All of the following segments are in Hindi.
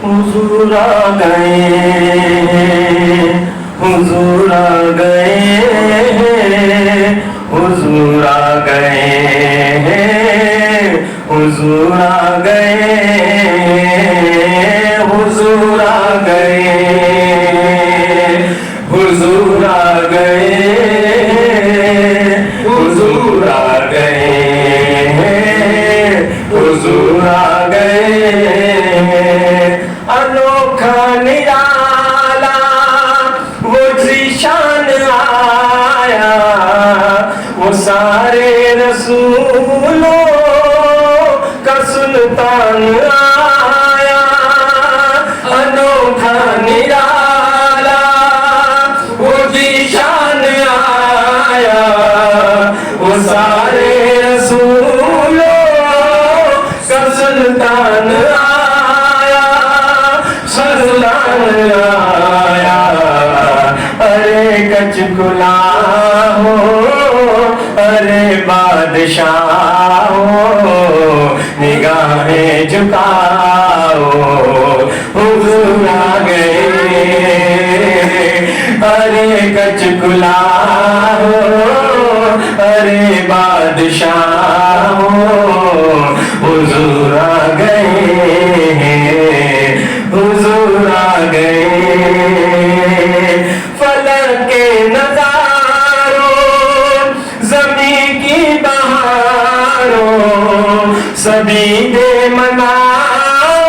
हुजूर आ गए, हुजूर आ गए, हुजूर आ गए, हुजूर आ गए, हुजूर आ गए, हुजूर आ गए, हुजूर आ गए, हुजूर आ गए। अनोखा निराला वो ज़ीशान आया, वो सारे रसूलों का सुल्तान आया। अनोखा निराला वो ज़ीशान आया, वो सारे रसूलों का सुल्तान आया, सुल्तान आया। अरे कचकुला हो, अरे बादशाह हो, निगाहें झुकाओ, हुजूर आ गए। अरे कचकुला हो, अरे बादशाह हो, हुजूर आ गए, हुजूर आ गए। फलक के नज़ारों, ज़मीं की बहारों, सभी दे मनाओ,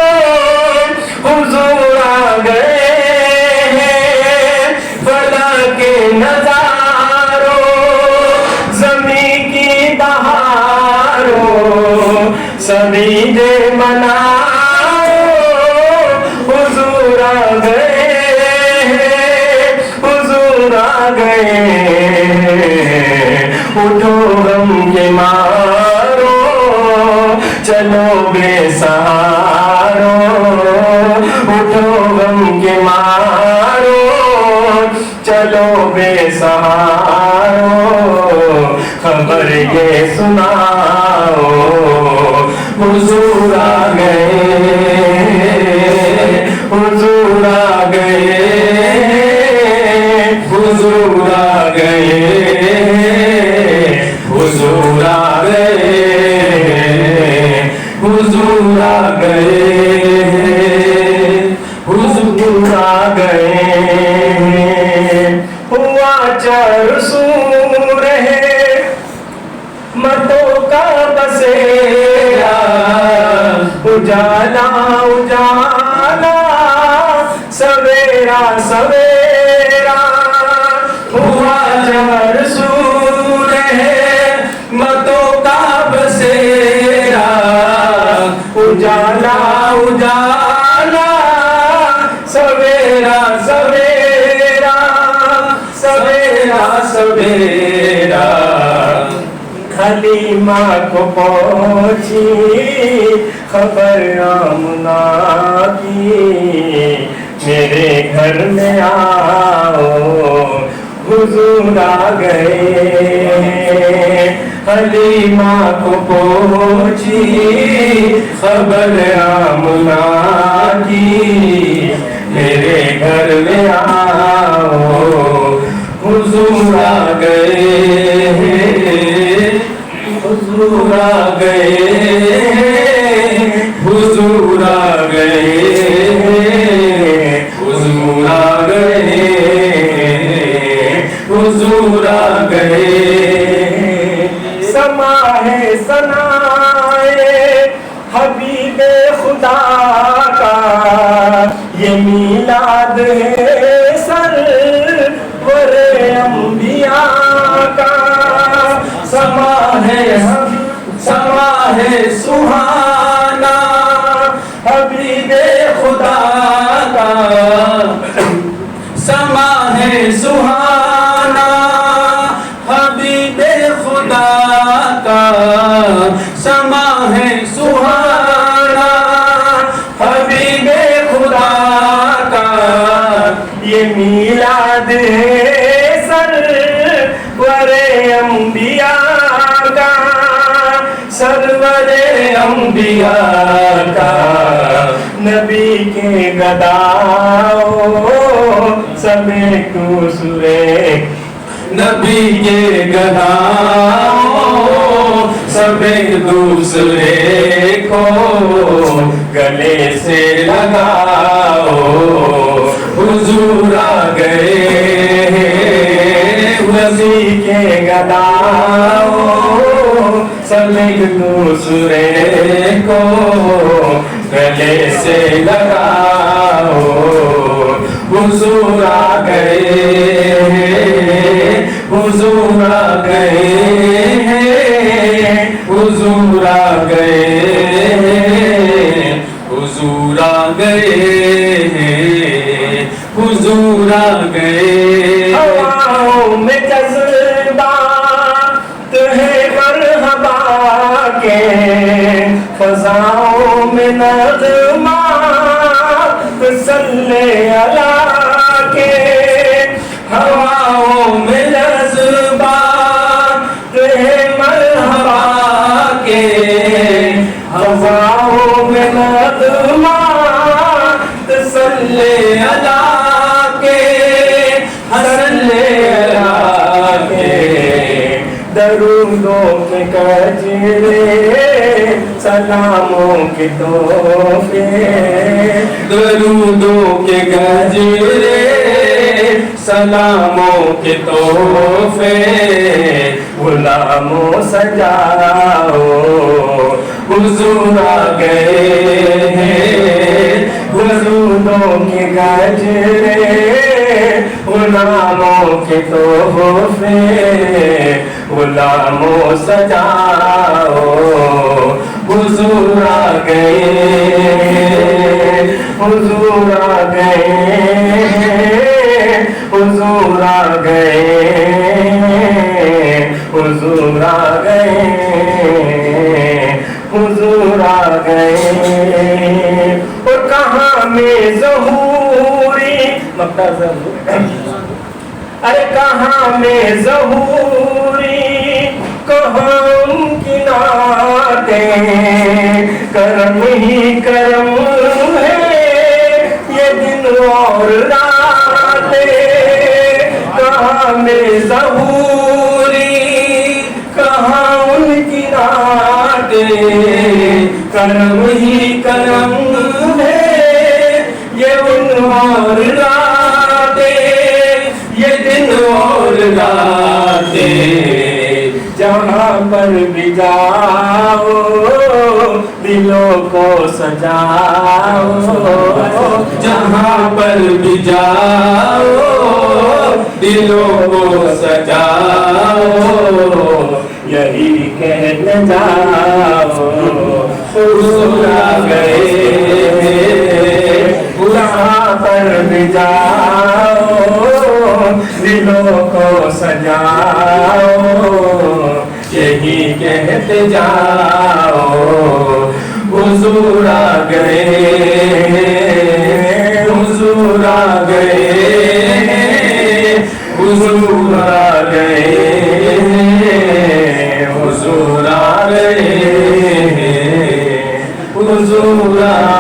हुजूर आ गए हैं। फलक के नज़ारों, ज़मीं की बहारों, सभी दे मनाओ, हुजूर आ गए, हुजूर आ गए। उठो गम के मारो, चलो बेसहारो, उठो गम के मारो, चलो बेसहारो, खबर ये सुनाओ, हुजूर आ गए, हुजूर आ गए, हुजूर आ गए, हुजूर आ गए, हुजूर आ गए, हुजूर आ गए। हुआ चरसू रहे मतों का बसेरा, उजाला उजाला, सवेरा सवेरा। हुआ चरसू रहे मतों का बसेरा, उजाला उजाला, सवेरा सवेरा, सवेरा सवेरा। हलीमा को पहुंची खबर आमना की, मेरे घर में आओ, हुजूर आ गए। हलीमा को पहुंची खबर आमना की, मेरे घर में आओ, हुजूर आ गए, हुजूर आ गए, हुजूर आ गए, हुजूर आ गए, हुजूर आ गए। समा है सनाए हबीबे खुदा का, ये मीलाद है सरवरे अंबिया का। समा है सुहाना हबीबे खुदा का, समा है सुहाना हबीबे खुदा का, समा है सुहाना हबीबे खुदा का। ये मीलाद है सरवरे अंबिया का, सरवरे अंबिया का नबी के गदाओ सबे दूसरे नबी के गदाओ सबे दूसरे को गले से लगाओ हुजूर आ गए नबी के गदाओ सब एक दूसरे को गले से लगाओ हुजूर आ गए हुजूर आ गए हुजूर आ गए हुजूर आ गए हुजूर आ गए हवाओं में जज्बात है मरहबा के फज़ाओं में नग़मात सल्ले अला के हवाओं में जज्बात है मरहबा के फज़ाओं में नग़मात सल्ले अला दरूदों के कजरे सलामों के तोहफे दरूदों के गजरे सलामों के तोहफे गुलामों सजाओ हुजूर आ गए दरूदों के गजरे गुलामों के तोहफे गुलामों सजाओ हुजूर आ गए हुजूर आ गए हुजूर आ गए हुजूर आ गए हुजूर आ गए और कहाँ में ज़हूरी अरे कहाँ में ज़हूरी कहाँ उनकी नातें करम ही करम है ये दिन और रातें कहाँ में ज़हूरी कहाँ उनकी नातें करम ही करम है ये दिन और रातें ये दिन और रातें जहाँ पर भी जाओ दिलों को सजाओ जहाँ पर भी जाओ दिलों को सजाओ यही कहने जाओ हुजूर आ गए जहाँ पर भी जाओ दिलों को सजाओ यही कहते जाओ हुजूर आ गए हुजूर आ गए हुजूर आ गए हुजूर आ गए हुजूर आ